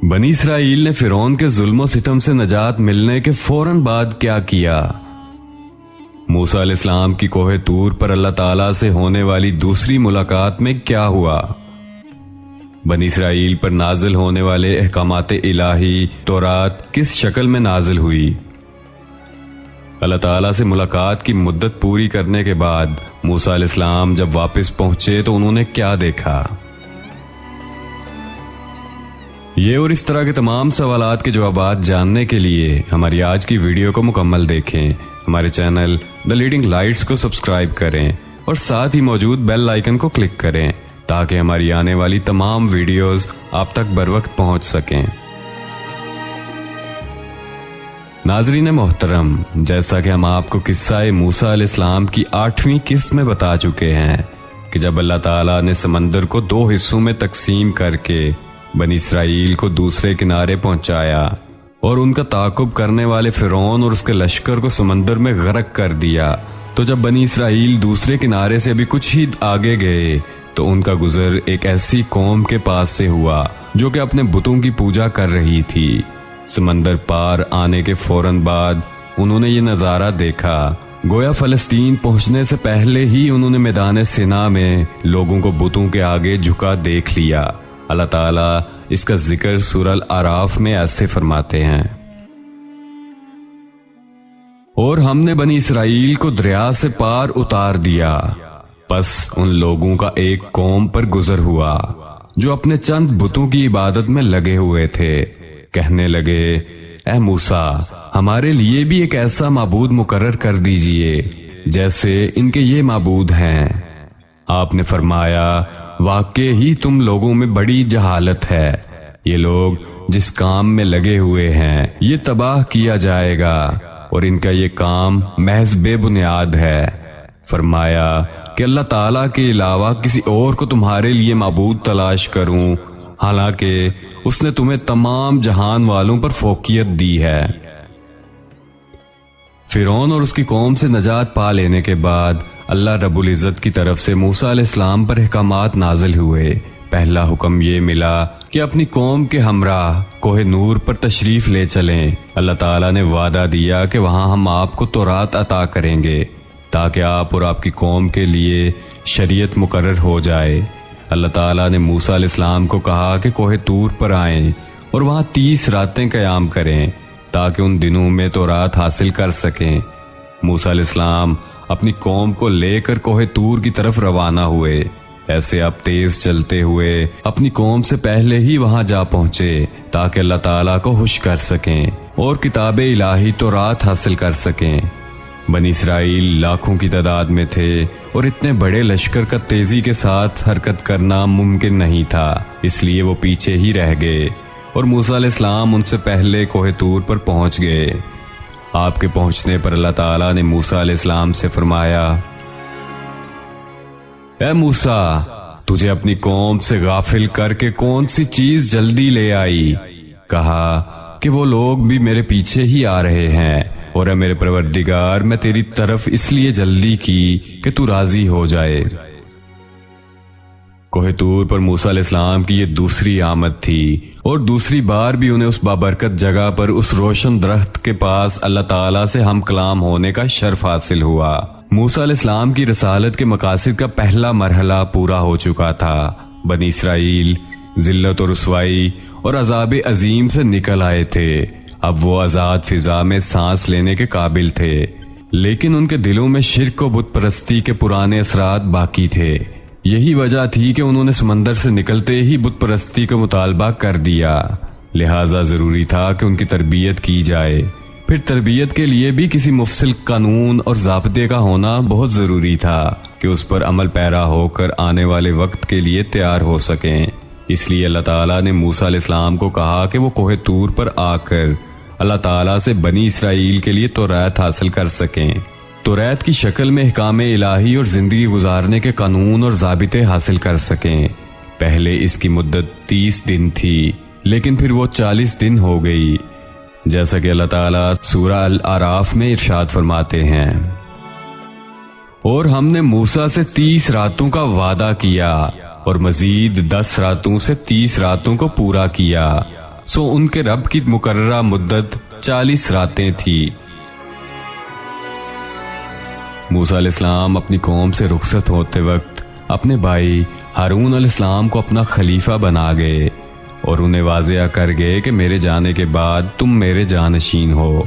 بنی اسرائیل نے فرعون کے ظلم و ستم سے نجات ملنے کے فوراً بعد کیا کیا؟ موسیٰ علیہ السلام کی کوہ طور پر اللہ تعالیٰ سے ہونے والی دوسری ملاقات میں کیا ہوا؟ بنی اسرائیل پر نازل ہونے والے احکامات الہی تورات کس شکل میں نازل ہوئی؟ اللہ تعالیٰ سے ملاقات کی مدت پوری کرنے کے بعد موسیٰ علیہ السلام جب واپس پہنچے تو انہوں نے کیا دیکھا؟ یہ اور اس طرح کے تمام سوالات کے جوابات جاننے کے لیے ہماری آج کی ویڈیو کو مکمل دیکھیں، ہمارے چینل دی لیڈنگ لائٹس کو سبسکرائب کریں اور ساتھ ہی موجود بیل آئیکن کو کلک کریں تاکہ ہماری آنے والی تمام ویڈیوز آپ تک بر وقت پہنچ سکیں۔ ناظرین محترم، جیسا کہ ہم آپ کو قصہ موسیٰ علیہ السلام کی 8ویں قسط میں بتا چکے ہیں کہ جب اللہ تعالیٰ نے سمندر کو 2 حصوں میں تقسیم کر کے بنی اسرائیل کو دوسرے کنارے پہنچایا اور ان کا تعاقب کرنے والے فرعون اور اس کے لشکر کو سمندر میں غرق کر دیا، تو جب بنی اسرائیل دوسرے کنارے سے ابھی کچھ ہی آگے گئے تو ان کا گزر ایک ایسی قوم کے پاس سے ہوا جو کہ اپنے بتوں کی پوجا کر رہی تھی۔ سمندر پار آنے کے فوراً بعد انہوں نے یہ نظارہ دیکھا، گویا فلسطین پہنچنے سے پہلے ہی انہوں نے میدان سینا میں لوگوں کو بتوں کے آگے جھکا دیکھ لیا۔ اللہ تعالیٰ اس کا ذکر سورہ الاعراف میں ایسے فرماتے ہیں، اور ہم نے بنی اسرائیل کو دریا سے پار اتار دیا، پس ان لوگوں کا ایک قوم پر گزر ہوا جو اپنے چند بتوں کی عبادت میں لگے ہوئے تھے۔ کہنے لگے، اے موسیٰ، ہمارے لیے بھی ایک ایسا معبود مقرر کر دیجئے جیسے ان کے یہ معبود ہیں۔ آپ نے فرمایا، واقع ہی تم لوگوں میں بڑی جہالت ہے، یہ لوگ جس کام میں لگے ہوئے ہیں یہ تباہ کیا جائے گا اور ان کا یہ کام محض بے بنیاد ہے۔ فرمایا کہ اللہ تعالیٰ کے علاوہ کسی اور کو تمہارے لیے معبود تلاش کروں، حالانکہ اس نے تمہیں تمام جہان والوں پر فوقیت دی ہے۔ فرعون اور اس کی قوم سے نجات پا لینے کے بعد اللہ رب العزت کی طرف سے موسیٰ علیہ السلام پر احکامات نازل ہوئے۔ پہلا حکم یہ ملا کہ اپنی قوم کے ہمراہ کوہ نور پر تشریف لے چلیں۔ اللہ تعالیٰ نے وعدہ دیا کہ وہاں ہم آپ کو تورات عطا کریں گے تاکہ آپ اور آپ کی قوم کے لیے شریعت مقرر ہو جائے۔ اللہ تعالیٰ نے موسیٰ علیہ السلام کو کہا کہ کوہ طور پر آئیں اور وہاں 30 راتیں قیام کریں تاکہ ان دنوں میں تورات حاصل کر سکیں۔ موسیٰ علیہ السلام اپنی قوم کو لے کر کوہ طور کی طرف روانہ ہوئے۔ ایسے آپ تیز چلتے ہوئے اپنی قوم سے پہلے ہی وہاں جا پہنچے تاکہ اللہ تعالیٰ کو خوش کر سکیں اور کتاب الہی تورات حاصل کر سکیں۔ بنی اسرائیل لاکھوں کی تعداد میں تھے اور اتنے بڑے لشکر کا تیزی کے ساتھ حرکت کرنا ممکن نہیں تھا، اس لیے وہ پیچھے ہی رہ گئے اور موسیٰ علیہ السلام ان سے پہلے کوہ طور پر پہنچ گئے۔ آپ کے پہنچنے پر اللہ تعالیٰ نے موسیٰ علیہ السلام سے فرمایا، اے موسیٰ، تجھے اپنی قوم سے غافل کر کے کون سی چیز جلدی لے آئی؟ کہا کہ وہ لوگ بھی میرے پیچھے ہی آ رہے ہیں، اور اے میرے پروردگار، میں تیری طرف اس لیے جلدی کی کہ تو راضی ہو جائے۔ کوہ طور پر موسیٰ علیہ السلام کی یہ دوسری آمد تھی اور دوسری بار بھی انہیں اس بابرکت جگہ پر اس روشن درخت کے پاس اللہ تعالیٰ سے ہم کلام ہونے کا شرف حاصل ہوا۔ موسیٰ علیہ السلام کی رسالت کے مقاصد کا پہلا مرحلہ پورا ہو چکا تھا۔ بنی اسرائیل ذلت و رسوائی اور عذاب عظیم سے نکل آئے تھے، اب وہ آزاد فضا میں سانس لینے کے قابل تھے، لیکن ان کے دلوں میں شرک و بت پرستی کے پرانے اثرات باقی تھے۔ یہی وجہ تھی کہ انہوں نے سمندر سے نکلتے ہی بت پرستی کا مطالبہ کر دیا، لہٰذا ضروری تھا کہ ان کی تربیت کی جائے۔ پھر تربیت کے لیے بھی کسی مفصل قانون اور ضابطے کا ہونا بہت ضروری تھا کہ اس پر عمل پیرا ہو کر آنے والے وقت کے لیے تیار ہو سکیں۔ اس لیے اللہ تعالیٰ نے موسیٰ علیہ السلام کو کہا کہ وہ کوہ طور پر آ کر اللہ تعالیٰ سے بنی اسرائیل کے لیے تورات حاصل کر سکیں۔ تورات کی شکل میں احکام الہی اور زندگی گزارنے کے قانون اور ضابطے حاصل کر سکیں۔ پہلے اس کی مدت 30 دن تھی، لیکن پھر وہ 40 دن ہو گئی، جیسا کہ اللہ تعالیٰ سورہ الاعراف میں ارشاد فرماتے ہیں، اور ہم نے موسیٰ سے 30 راتوں کا وعدہ کیا اور مزید 10 راتوں سے 30 راتوں کو پورا کیا۔ سو ان کے رب کی مقررہ مدت 40 راتیں تھی۔ موسیٰ علیہ السلام اپنی قوم سے رخصت ہوتے وقت اپنے بھائی ہارون علیہ السلام کو اپنا خلیفہ بنا گئے اور انہیں واضح کر گئے کہ میرے جانے کے بعد تم میرے جانشین ہو،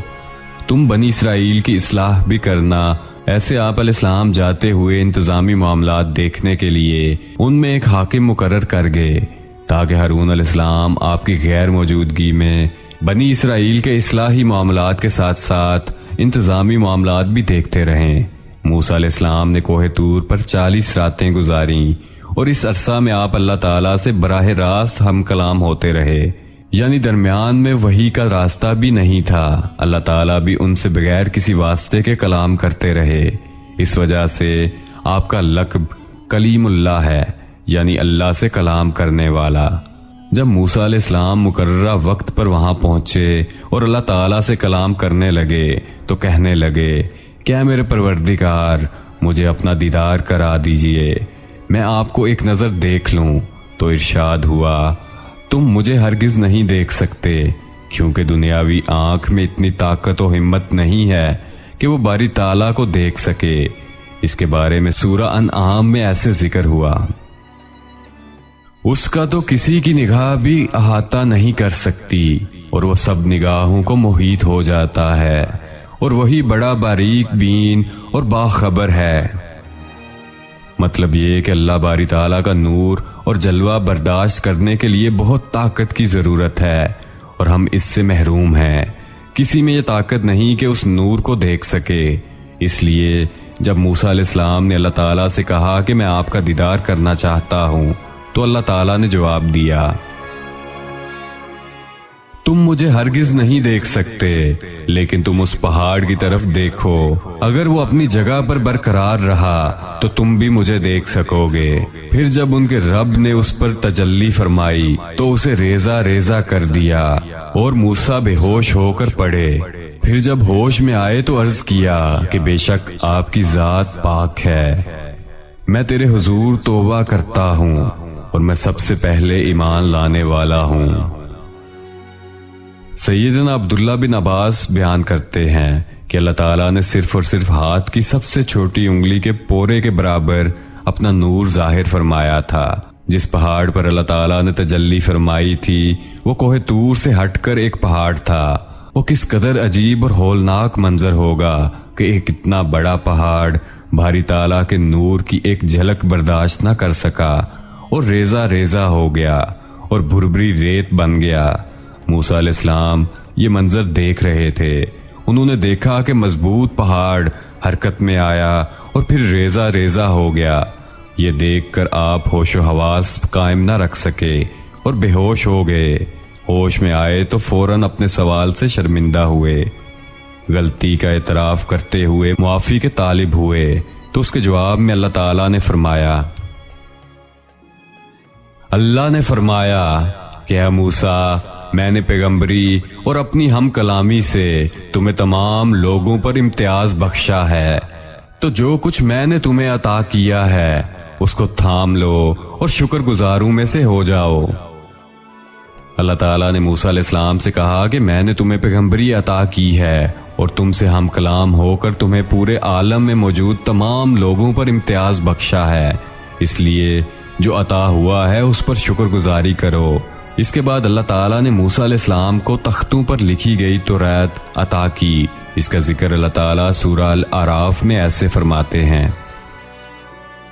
تم بنی اسرائیل کی اصلاح بھی کرنا۔ ایسے آپ علیہ السلام جاتے ہوئے انتظامی معاملات دیکھنے کے لیے ان میں ایک حاکم مقرر کر گئے تاکہ ہارون علیہ السلام آپ کی غیر موجودگی میں بنی اسرائیل کے اصلاحی معاملات کے ساتھ ساتھ انتظامی معاملات بھی دیکھتے رہیں۔ موسیٰ علیہ السلام نے کوہ طور پر 40 راتیں گزاریں اور اس عرصہ میں آپ اللہ تعالیٰ سے براہ راست ہم کلام ہوتے رہے، یعنی درمیان میں وحی کا راستہ بھی نہیں تھا۔ اللہ تعالیٰ بھی ان سے بغیر کسی واسطے کے کلام کرتے رہے۔ اس وجہ سے آپ کا لقب کلیم اللہ ہے، یعنی اللہ سے کلام کرنے والا۔ جب موسیٰ علیہ السلام مقررہ وقت پر وہاں پہنچے اور اللہ تعالیٰ سے کلام کرنے لگے تو کہنے لگے، کیا میرے پروردگار مجھے اپنا دیدار کرا دیجئے، میں آپ کو ایک نظر دیکھ لوں۔ تو ارشاد ہوا، تم مجھے ہرگز نہیں دیکھ سکتے، کیونکہ دنیاوی آنکھ میں اتنی طاقت و ہمت نہیں ہے کہ وہ باری تعالیٰ کو دیکھ سکے۔ اس کے بارے میں سورہ انعام میں ایسے ذکر ہوا، اس کا تو کسی کی نگاہ بھی احاطہ نہیں کر سکتی اور وہ سب نگاہوں کو محیط ہو جاتا ہے، اور وہی بڑا باریک بین اور باخبر ہے۔ مطلب یہ کہ اللہ باری تعالیٰ کا نور اور جلوہ برداشت کرنے کے لیے بہت طاقت کی ضرورت ہے، اور ہم اس سے محروم ہیں۔ کسی میں یہ طاقت نہیں کہ اس نور کو دیکھ سکے۔ اس لیے جب موسیٰ علیہ السلام نے اللہ تعالیٰ سے کہا کہ میں آپ کا دیدار کرنا چاہتا ہوں، تو اللہ تعالیٰ نے جواب دیا، تم مجھے ہرگز نہیں دیکھ سکتے، لیکن تم اس پہاڑ کی طرف دیکھو، اگر وہ اپنی جگہ پر برقرار رہا تو تم بھی مجھے دیکھ سکو گے۔ پھر جب ان کے رب نے اس پر تجلی فرمائی تو اسے ریزہ ریزہ کر دیا اور موسیٰ بے ہوش ہو کر پڑے۔ پھر جب ہوش میں آئے تو عرض کیا کہ بے شک آپ کی ذات پاک ہے، میں تیرے حضور توبہ کرتا ہوں اور میں سب سے پہلے ایمان لانے والا ہوں۔ سیدنا عبداللہ بن عباس بیان کرتے ہیں کہ اللہ تعالیٰ نے صرف اور صرف ہاتھ کی سب سے چھوٹی انگلی کے پورے کے برابر اپنا نور ظاہر فرمایا تھا۔ جس پہاڑ پر اللہ تعالیٰ نے تجلی فرمائی تھی وہ کوہ طور سے ہٹ کر ایک پہاڑ تھا۔ وہ کس قدر عجیب اور ہولناک منظر ہوگا کہ ایک اتنا بڑا پہاڑ باری تعالیٰ کے نور کی ایک جھلک برداشت نہ کر سکا اور ریزہ ریزہ ہو گیا اور بھربری ریت بن گیا۔ موسیٰ علیہ السلام یہ منظر دیکھ رہے تھے۔ انہوں نے دیکھا کہ مضبوط پہاڑ حرکت میں آیا اور پھر ریزہ ریزہ ہو گیا۔ یہ دیکھ کر آپ ہوش و حواس قائم نہ رکھ سکے اور بے ہوش ہو گئے۔ ہوش میں آئے تو فوراً اپنے سوال سے شرمندہ ہوئے، غلطی کا اعتراف کرتے ہوئے معافی کے طالب ہوئے۔ تو اس کے جواب میں اللہ تعالیٰ نے فرمایا کہ اے موسیٰ، میں نے پیغمبری اور اپنی ہم کلامی سے تمہیں تمام لوگوں پر امتیاز بخشا ہے، تو جو کچھ میں نے تمہیں عطا کیا ہے اس کو تھام لو اور شکر گزاروں میں سے ہو جاؤ۔ اللہ تعالیٰ نے موسیٰ علیہ السلام سے کہا کہ میں نے تمہیں پیغمبری عطا کی ہے اور تم سے ہم کلام ہو کر تمہیں پورے عالم میں موجود تمام لوگوں پر امتیاز بخشا ہے، اس لیے جو عطا ہوا ہے اس پر شکر گزاری کرو۔ اس کے بعد اللہ تعالیٰ نے موسیٰ علیہ السلام کو تختوں پر لکھی گئی توریت عطا کی۔ اس کا ذکر اللہ تعالیٰ سورہ الاعراف میں ایسے فرماتے ہیں،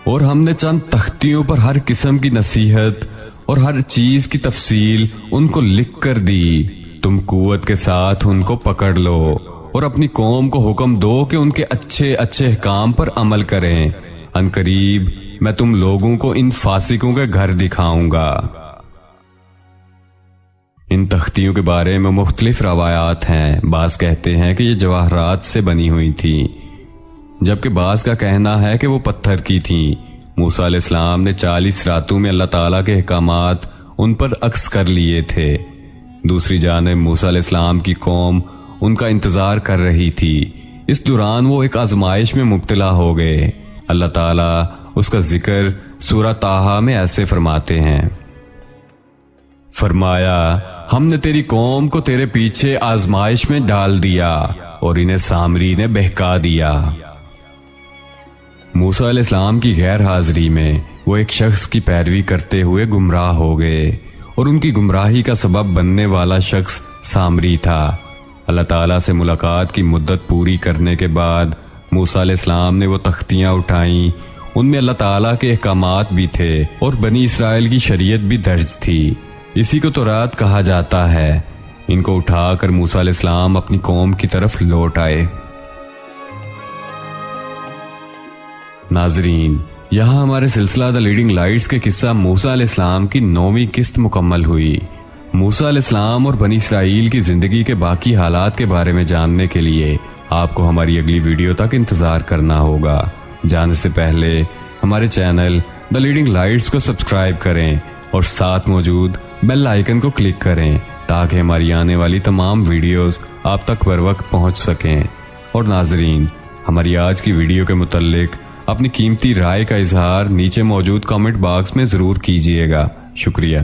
اور ہم نے چند تختیوں پر ہر قسم کی نصیحت اور ہر چیز کی تفصیل ان کو لکھ کر دی، تم قوت کے ساتھ ان کو پکڑ لو اور اپنی قوم کو حکم دو کہ ان کے اچھے اچھے کام پر عمل کریں، ان قریب میں تم لوگوں کو ان فاسقوں کے گھر دکھاؤں گا۔ ان تختیوں کے بارے میں مختلف روایات ہیں۔ بعض کہتے ہیں کہ یہ جواہرات سے بنی ہوئی تھی، جبکہ بعض کا کہنا ہے کہ وہ پتھر کی تھیں۔ موسیٰ علیہ السلام نے 40 راتوں میں اللہ تعالیٰ کے احکامات ان پر عکس کر لیے تھے۔ دوسری جانب موسیٰ علیہ السلام کی قوم ان کا انتظار کر رہی تھی۔ اس دوران وہ ایک آزمائش میں مبتلا ہو گئے۔ اللہ تعالیٰ اس کا ذکر سورہ طٰہٰ میں ایسے فرماتے ہیں، فرمایا ہم نے تیری قوم کو تیرے پیچھے آزمائش میں ڈال دیا اور انہیں سامری نے بہکا دیا۔ موسیٰ علیہ السلام کی غیر حاضری میں وہ ایک شخص کی پیروی کرتے ہوئے گمراہ ہو گئے اور ان کی گمراہی کا سبب بننے والا شخص سامری تھا۔ اللہ تعالیٰ سے ملاقات کی مدت پوری کرنے کے بعد موسیٰ علیہ السلام نے وہ تختیاں اٹھائیں، ان میں اللہ تعالیٰ کے احکامات بھی تھے اور بنی اسرائیل کی شریعت بھی درج تھی۔ اسی کو تورات کہا جاتا ہے۔ ان کو اٹھا کر موسیٰ علیہ السلام اپنی قوم کی طرف لوٹ آئے۔ ناظرین، یہاں ہمارے سلسلہ دا لیڈنگ لائٹس کے قصہ موسیٰ علیہ السلام کی 9ویں قسط مکمل ہوئی۔ موسیٰ علیہ السلام اور بنی اسرائیل کی زندگی کے باقی حالات کے بارے میں جاننے کے لیے آپ کو ہماری اگلی ویڈیو تک انتظار کرنا ہوگا۔ جانے سے پہلے ہمارے چینل دا لیڈنگ لائٹس کو سبسکرائب کریں اور ساتھ موجود بیل آئیکن کو کلک کریں تاکہ ہماری آنے والی تمام ویڈیوز آپ تک بر وقت پہنچ سکیں۔ اور ناظرین، ہماری آج کی ویڈیو کے متعلق اپنی قیمتی رائے کا اظہار نیچے موجود کامنٹ باکس میں ضرور کیجیے گا۔ شکریہ۔